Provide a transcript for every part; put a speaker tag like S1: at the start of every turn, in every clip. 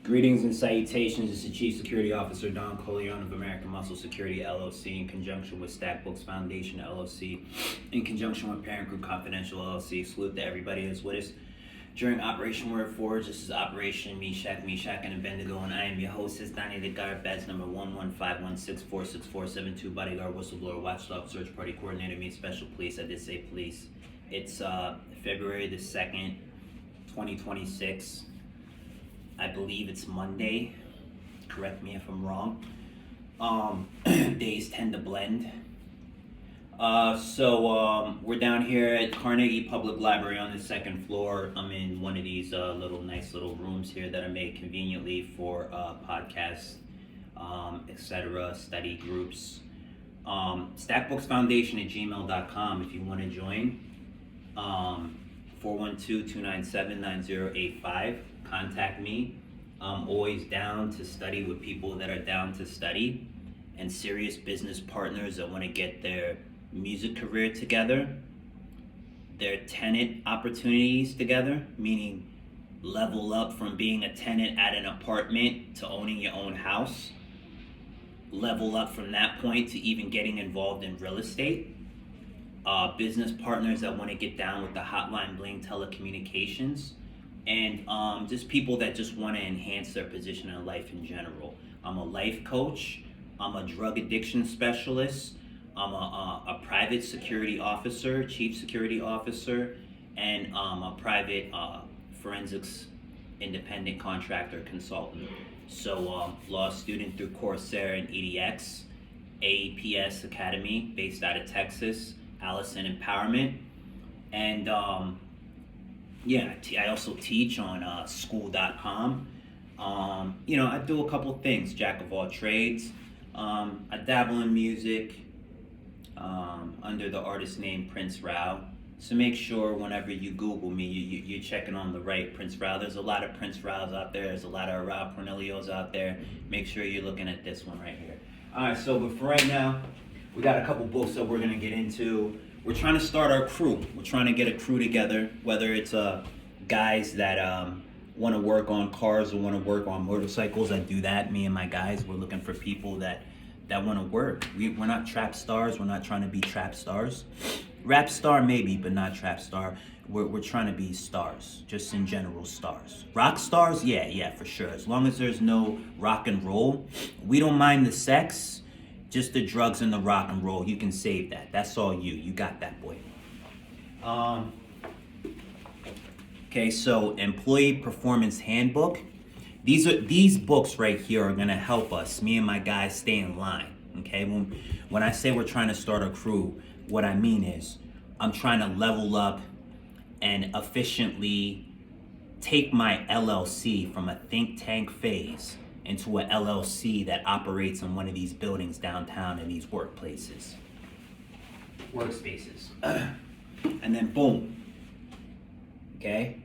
S1: Greetings and salutations. This is Chief Security Officer Don Coleon of American Muscle Security LLC in conjunction with Stack Books Foundation LLC, in conjunction with Parent Group Confidential LLC. Salute to everybody that's with us during Operation Word Forge. This is Operation Meshach, and Abednego, and I am your hostess, Donnie the Guard, badge number 11516466472, bodyguard, whistleblower, watchdog, search party coordinator, meet special police. I did say police. It's February the 2nd, 2026. I believe it's Monday. Correct me if I'm wrong. Days tend to blend. So we're down here at Carnegie Public Library on the second floor. I'm in one of these nice little rooms here that I made conveniently for podcasts, etc., study groups. Stackbooksfoundation@gmail.com if you want to join. 412-297-9085. Contact me. I'm always down to study with people that are down to study and serious business partners that want to get their music career together, their tenant opportunities together, meaning level up from being a tenant at an apartment to owning your own house, level up from that point to even getting involved in real estate. Business partners that want to get down with the hotline bling telecommunications, and just people that just want to enhance their position in life in general. I'm a life coach. I'm a drug addiction specialist. I'm a private security officer, chief security officer, and a private forensics independent contractor consultant. So law student through Coursera and EDX, APS Academy based out of Texas, Allison Empowerment, and I also teach on school.com. I do a couple things, jack of all trades. I dabble in music under the artist name Prince Rao. So make sure whenever you Google me, you're checking on the right Prince Rao. There's a lot of Prince Raos out there. There's a lot of Aarao Cornelios out there. Make sure you're looking at this one right here. All right, but for right now, we got a couple books that we're going to get into. We're trying to start our crew. We're trying to get a crew together, whether it's guys that want to work on cars or want to work on motorcycles. I do that. Me and my guys, we're looking for people that want to work. We're not trap stars. We're not trying to be trap stars. Rap star maybe, but not trap star. We're trying to be stars, just in general stars. Rock stars, yeah, for sure. As long as there's no rock and roll, we don't mind the sex. Just the drugs and the rock and roll, you can save that. That's all you. You got that, boy. Okay, so Employee Performance Handbook. These books right here are gonna help us, me and my guys, stay in line. Okay, when I say we're trying to start a crew, what I mean is I'm trying to level up and efficiently take my LLC from a think tank phase into a LLC that operates in one of these buildings downtown in these workspaces. And then boom, okay?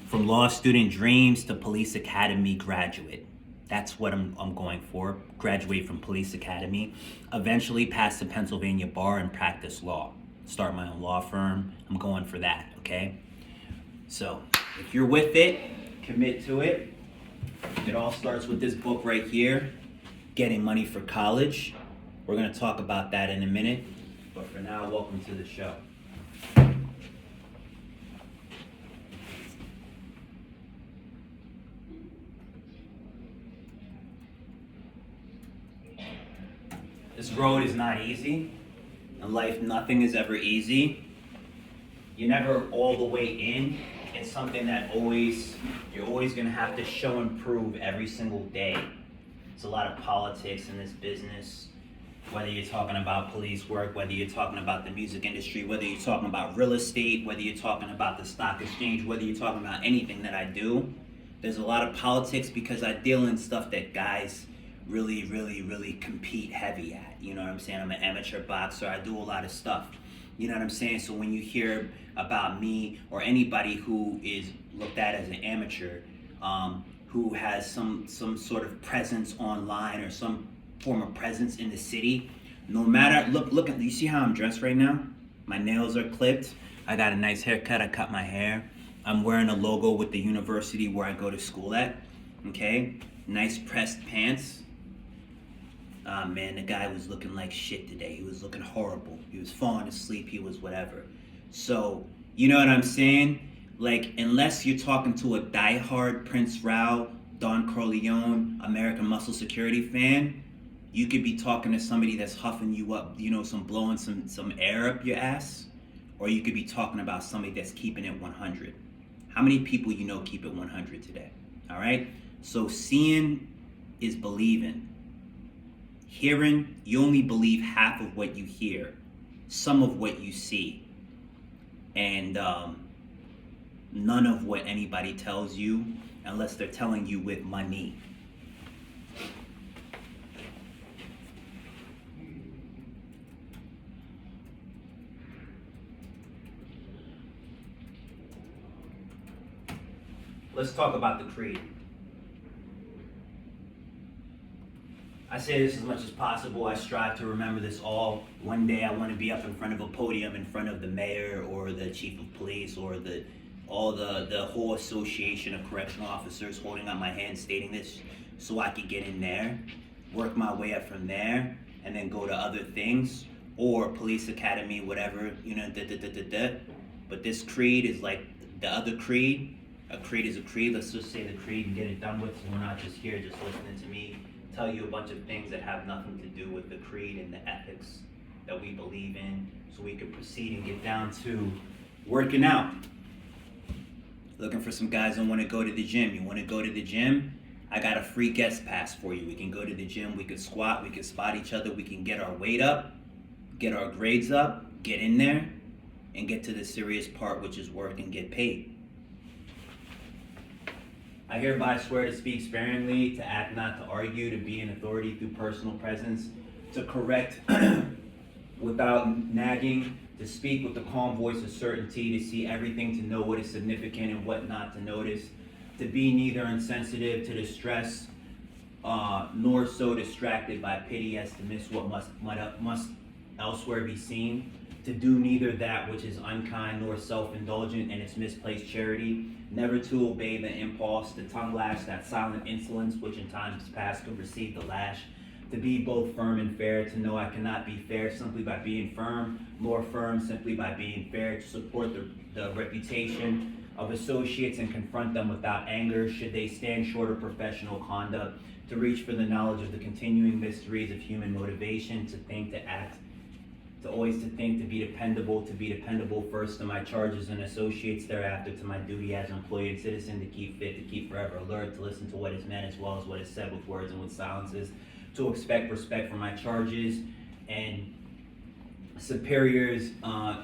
S1: From law student dreams to police academy graduate. That's what I'm going for. Graduate from police academy, eventually pass the Pennsylvania bar and practice law. Start my own law firm. I'm going for that, okay? So if you're with it, commit to it. It all starts with this book right here, Getting Money for College. We're going to talk about that in a minute. But for now, welcome to the show. This road is not easy. In life, nothing is ever easy. You're never all the way in. It's something that you're always gonna have to show and prove every single day. There's a lot of politics in this business, whether you're talking about police work, whether you're talking about the music industry, whether you're talking about real estate, whether you're talking about the stock exchange, whether you're talking about anything that I do. There's a lot of politics because I deal in stuff that guys really compete heavy at. You know what I'm saying? I'm an amateur boxer. I do a lot of stuff. You know what I'm saying? So when you hear about me or anybody who is looked at as an amateur, who has some sort of presence online or some form of presence in the city, no matter, look at, you see how I'm dressed right now? My nails are clipped. I got a nice haircut. I cut my hair. I'm wearing a logo with the university where I go to school at. okay? Nice pressed pants. Man, the guy was looking like shit today. He was looking horrible. He was falling asleep. He was whatever. So, you know what I'm saying? Like, unless you're talking to a diehard Prince Rao, Don Corleone, American Muscle Security fan, you could be talking to somebody that's huffing you up, you know, blowing some air up your ass, or you could be talking about somebody that's keeping it 100. How many people you know keep it 100 today? All right? So seeing is believing. Hearing, you only believe half of what you hear, some of what you see, and none of what anybody tells you unless they're telling you with money. Let's talk about the creed. I say this as much as possible. I strive to remember this all. One day I want to be up in front of a podium in front of the mayor or the chief of police or the whole association of correctional officers holding up my hand stating this so I could get in there, work my way up from there, and then go to other things, or police academy, whatever, you know, But this creed is like the other creed. A creed is a creed. Let's just say the creed and get it done with, so we're not just here just listening to me tell you a bunch of things that have nothing to do with the creed and the ethics that we believe in, so we can proceed and get down to working out. Looking for some guys that want to go to the gym. You want to go to the gym? I got a free guest pass for you. We can go to the gym, we can squat, we can spot each other, we can get our weight up, get our grades up, get in there, and get to the serious part, which is work and get paid. I hereby swear to speak sparingly, to act not to argue, to be an authority through personal presence, to correct without nagging, to speak with the calm voice of certainty, to see everything, to know what is significant and what not to notice, to be neither insensitive to distress, nor so distracted by pity as to miss what must elsewhere be seen, to do neither that which is unkind nor self-indulgent in its misplaced charity, never to obey the impulse, the tongue lash, that silent insolence which in times past could receive the lash, to be both firm and fair, to know I cannot be fair simply by being firm, nor firm simply by being fair, to support the reputation of associates and confront them without anger should they stand short of professional conduct, to reach for the knowledge of the continuing mysteries of human motivation, to think, to act, to always to think, to be dependable first to my charges and associates, thereafter to my duty as employee and citizen, to keep fit, to keep forever alert, to listen to what is meant as well as what is said with words and with silences, to expect respect for my charges and superiors,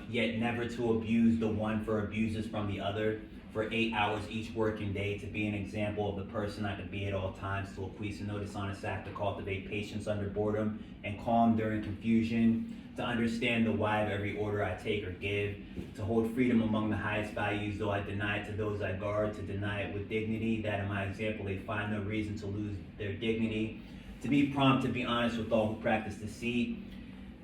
S1: yet never to abuse the one for abuses from the other, for 8 hours each working day, to be an example of the person I could be at all times, to acquiesce and no dishonest act, to cultivate patience under boredom and calm during confusion, to understand the why of every order I take or give, to hold freedom among the highest values, though I deny it to those I guard, to deny it with dignity, that in my example they find no reason to lose their dignity, to be prompt, to be honest with all who practice deceit,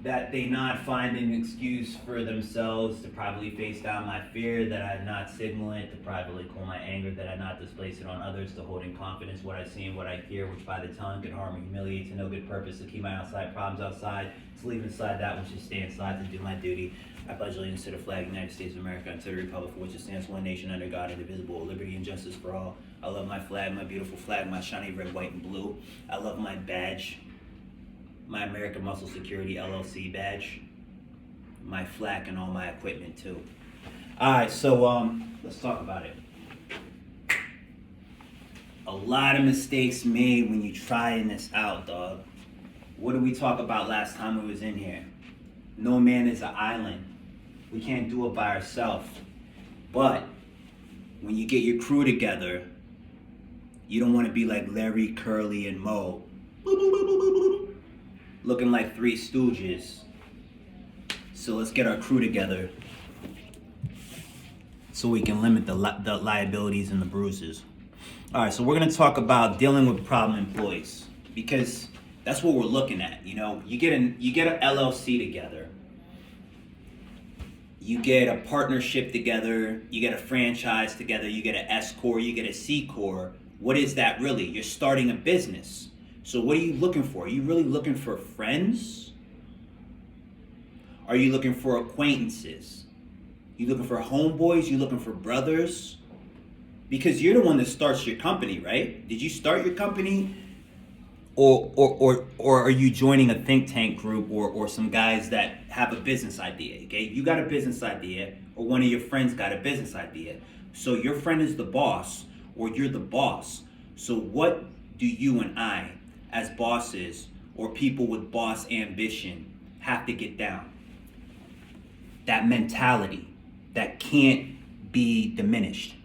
S1: that they not find an excuse for themselves, to privately face down my fear, that I not signal it, to privately cool my anger, that I not displace it on others, to hold in confidence what I see and what I hear, which by the tongue can harm and humiliate to no good purpose, to keep my outside problems outside, to leave inside that which should stay inside, to do my duty. I pledge allegiance to the flag of the United States of America and to the republic for which it stands, one nation under God, indivisible, with liberty and justice for all. I love my flag, my beautiful flag, my shiny red, white, and blue. I love my badge, my American Muscle Security LLC badge, my flak, and all my equipment too. Alright, so let's talk about it. A lot of mistakes made when you trying this out, dog. What did we talk about last time we was in here? No man is an island. We can't do it by ourselves. But when you get your crew together, you don't want to be like Larry, Curly, and Moe, looking like Three Stooges. So let's get our crew together so we can limit the liabilities and the bruises. All right, so we're gonna talk about dealing with problem employees, because that's what we're looking at. You know, you get an LLC together, you get a partnership together, you get a franchise together, you get an S Corp, you get a C Corp. what is that really? You're starting a business. So what are you looking for? Are you really looking for friends? Are you looking for acquaintances? You looking for homeboys? You looking for brothers? Because you're the one that starts your company, right? Did you start your company? Or are you joining a think tank group or some guys that have a business idea? Okay, you got a business idea, or one of your friends got a business idea. So your friend is the boss, or you're the boss. So what do you and I, as bosses or people with boss ambition, have to get down? That mentality that can't be diminished.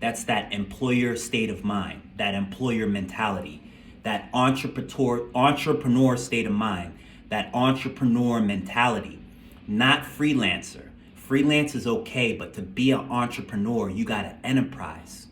S1: That's that employer state of mind, that employer mentality, that entrepreneur state of mind, that entrepreneur mentality, not freelancer. Freelance is okay, but to be an entrepreneur, you got an enterprise.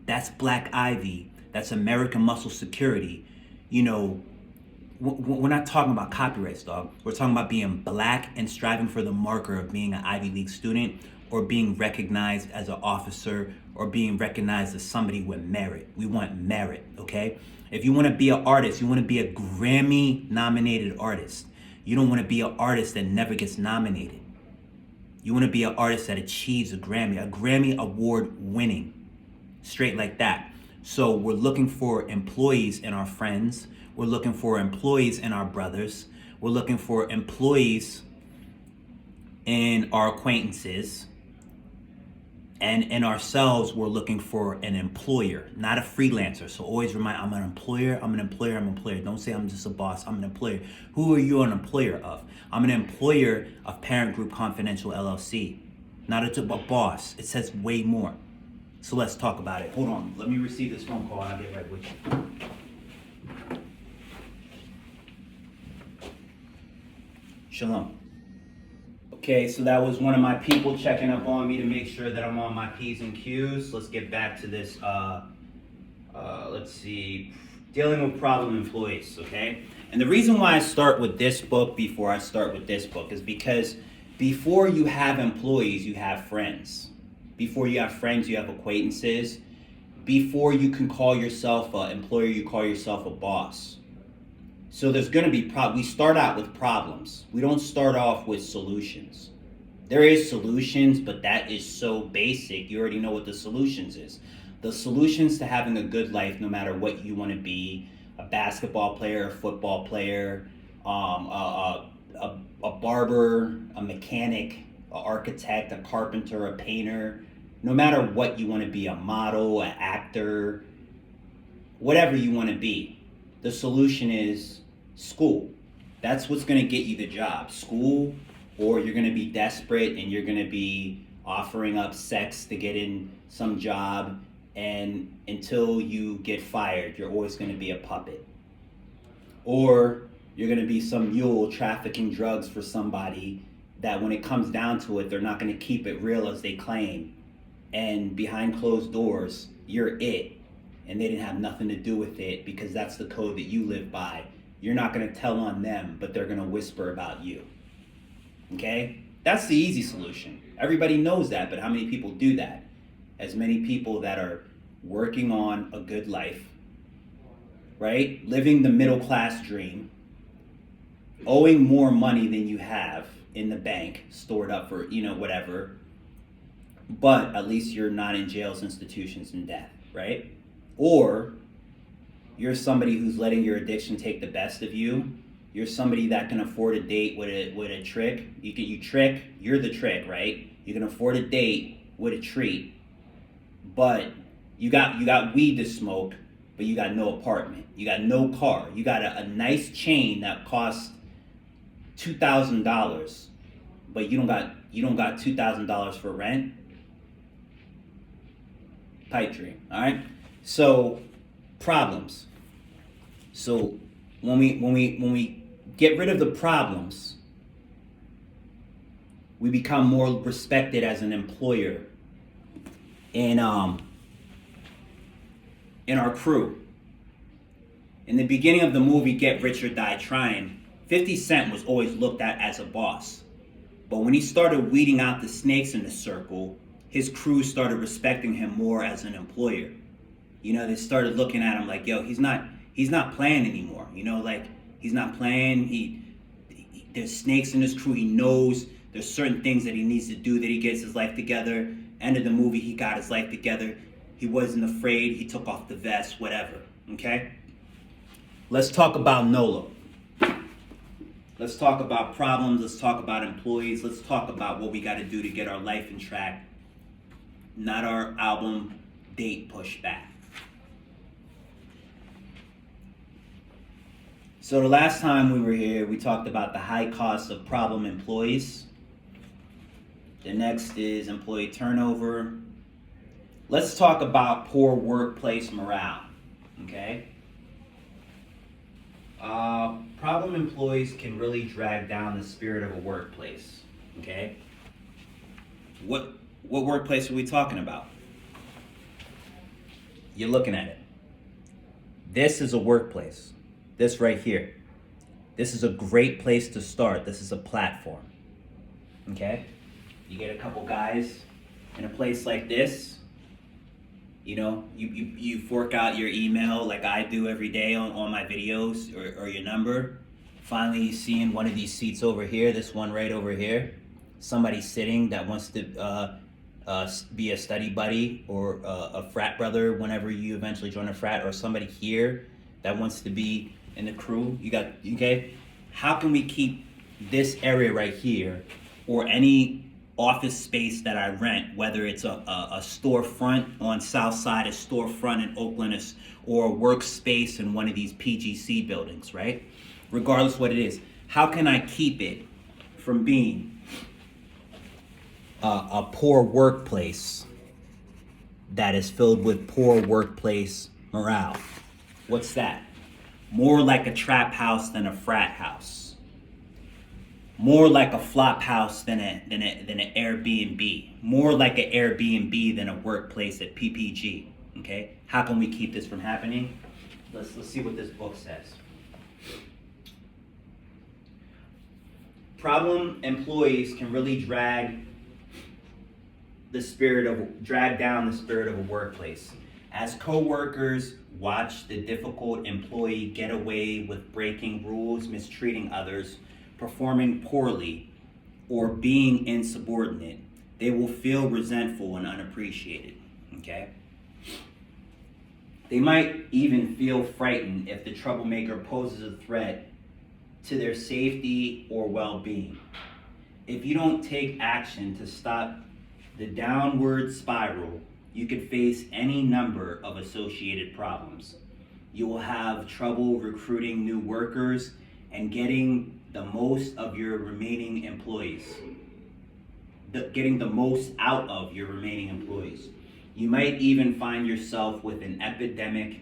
S1: That's Black Ivy. That's American Muscle Security. You know, we're not talking about copyrights, dog. We're talking about being black and striving for the marker of being an Ivy League student, or being recognized as an officer, or being recognized as somebody with merit. We want merit, okay? If you want to be an artist, you want to be a Grammy-nominated artist. You don't want to be an artist that never gets nominated. You want to be an artist that achieves a Grammy Award winning, straight like that. So we're looking for employees in our friends. We're looking for employees in our brothers. We're looking for employees in our acquaintances. And in ourselves, we're looking for an employer, not a freelancer. So always remind, I'm an employer, I'm an employer, I'm an employer. Don't say I'm just a boss, I'm an employer. Who are you an employer of? I'm an employer of Parent Group Confidential LLC, not a boss. It says way more. So let's talk about it. Hold on, let me receive this phone call and I'll get right with you. Shalom. Okay, so that was one of my people checking up on me to make sure that I'm on my P's and Q's. Let's get back to this, let's see, dealing with problem employees, okay? And the reason why I start with this book before I start with this book is because before you have employees, you have friends. Before you have friends, you have acquaintances. Before you can call yourself an employer, you call yourself a boss. So there's going to be we start out with problems. We don't start off with solutions. There is solutions, but that is so basic. You already know what the solutions is. The solutions to having a good life, no matter what you want to be, a basketball player, a football player, a barber, a mechanic, an architect, a carpenter, a painter, no matter what you want to be, a model, an actor, whatever you want to be. The solution is school. That's what's going to get you the job. School, or you're going to be desperate and you're going to be offering up sex to get in some job, and until you get fired, you're always going to be a puppet. Or you're going to be some mule trafficking drugs for somebody that when it comes down to it, they're not going to keep it real as they claim. And behind closed doors, you're it. And they didn't have nothing to do with it because that's the code that you live by. You're not going to tell on them, but they're going to whisper about you. Okay? That's the easy solution. Everybody knows that, but how many people do that? As many people that are working on a good life, right? Living the middle class dream, owing more money than you have in the bank, stored up for, whatever. But at least you're not in jails, institutions, and death, right? Or you're somebody who's letting your addiction take the best of you. You're somebody that can afford a date with a trick. You're the trick, right? You can afford a date with a treat, but you got weed to smoke, but you got no apartment. You got no car. You got a nice chain that costs $2,000, but you don't got $2,000 for rent. Pipe dream, all right? So, problems. So, when we get rid of the problems, we become more respected as an employer in our crew. In the beginning of the movie Get Rich or Die Trying, 50 Cent was always looked at as a boss. But when he started weeding out the snakes in the circle, his crew started respecting him more as an employer. They started looking at him like, yo, he's not playing anymore. Like he's not playing. There's snakes in his crew. He knows there's certain things that he needs to do that he gets his life together. End of the movie, he got his life together. He wasn't afraid. He took off the vest, whatever. Okay? Let's talk about NOLA. Let's talk about problems. Let's talk about employees. Let's talk about what we got to do to get our life in track, not our album date pushed back. So the last time we were here, we talked about the high cost of problem employees. The next is employee turnover. Let's talk about poor workplace morale, okay? Problem employees can really drag down the spirit of a workplace, okay? What workplace are we talking about? You're looking at it. This is a workplace. This right here. This is a great place to start. This is a platform, okay? You get a couple guys in a place like this. You fork out your email like I do every day on my videos or your number. Finally, you see in one of these seats over here, this one right over here, somebody sitting that wants to be a study buddy or a frat brother whenever you eventually join a frat, or somebody here that wants to be in the crew. Okay? How can we keep this area right here or any office space that I rent, whether it's a storefront on South Side, a storefront in Oakland, or a workspace in one of these PGC buildings, right? Regardless what it is, how can I keep it from being a poor workplace that is filled with poor workplace morale? What's that? More like a trap house than a frat house. More like a flop house than an Airbnb. More like an Airbnb than a workplace at PPG. Okay? How can we keep this from happening? Let's see what this book says. Problem employees can really drag down the spirit of a workplace. As co-workers watch the difficult employee get away with breaking rules, mistreating others, performing poorly, or being insubordinate, they will feel resentful and unappreciated, okay? They might even feel frightened if the troublemaker poses a threat to their safety or well-being. If you don't take action to stop the downward spiral, you could face any number of associated problems. You will have trouble recruiting new workers and getting the most of your remaining employees. Getting the most out of your remaining employees. You might even find yourself with an epidemic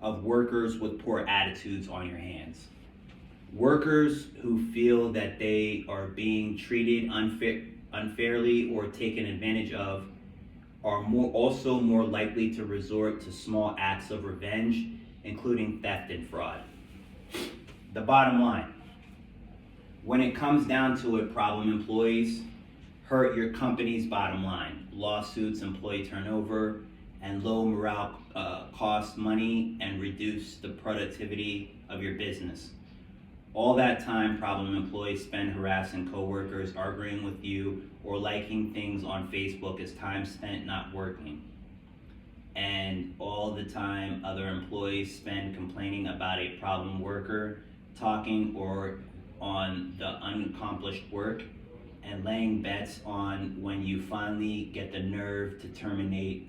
S1: of workers with poor attitudes on your hands. Workers who feel that they are being treated unfairly or taken advantage of are also more likely to resort to small acts of revenge, including theft and fraud. The bottom line, when it comes down to it, problem employees hurt your company's bottom line. Lawsuits, employee turnover, and low morale cost money and reduce the productivity of your business. All that time problem employees spend harassing coworkers, arguing with you, or liking things on Facebook is time spent not working. And all the time other employees spend complaining about a problem worker, talking or on the unaccomplished work, and laying bets on when you finally get the nerve to terminate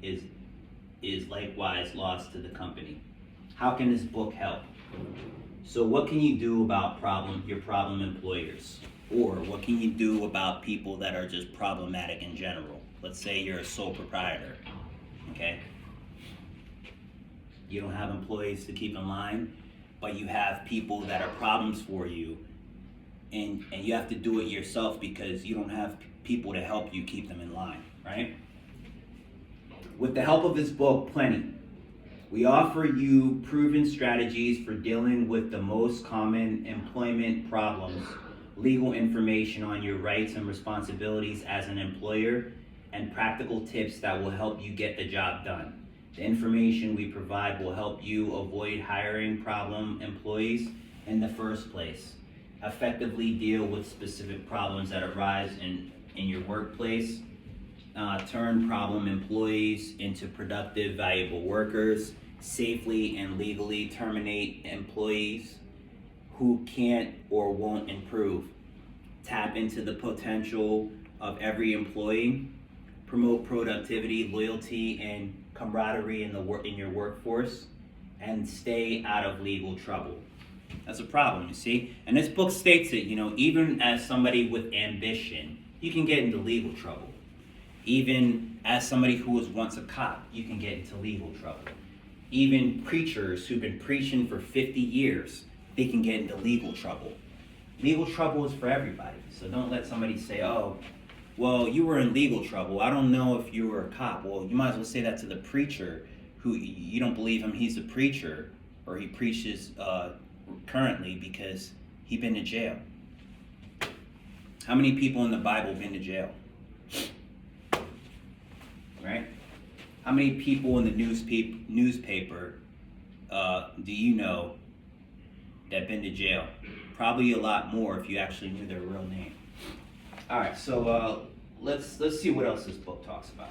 S1: is likewise lost to the company. How can this book help? So what can you do about your problem employers? Or what can you do about people that are just problematic in general? Let's say you're a sole proprietor, okay? You don't have employees to keep in line, but you have people that are problems for you, and you have to do it yourself because you don't have people to help you keep them in line, right? With the help of this book, Plenty, we offer you proven strategies for dealing with the most common employment problems, legal information on your rights and responsibilities as an employer, and practical tips that will help you get the job done. The information we provide will help you avoid hiring problem employees in the first place. Effectively deal with specific problems that arise in your workplace. Turn problem employees into productive, valuable workers. Safely and legally terminate employees who can't or won't improve. Tap into the potential of every employee. Promote productivity, loyalty, and camaraderie in your workforce, and stay out of legal trouble. That's a problem, you see. And this book states that, even as somebody with ambition, you can get into legal trouble. Even as somebody who was once a cop, you can get into legal trouble. Even preachers who've been preaching for 50 years, they can get into legal trouble. Legal trouble is for everybody. So don't let somebody say, oh, well, you were in legal trouble. I don't know if you were a cop. Well, you might as well say that to the preacher who you don't believe him. He's a preacher, or he preaches currently because he been to jail. How many people in the Bible been to jail? Right? How many people in the newspaper do you know that been to jail? Probably a lot more if you actually knew their real name. All right, so let's see what else this book talks about.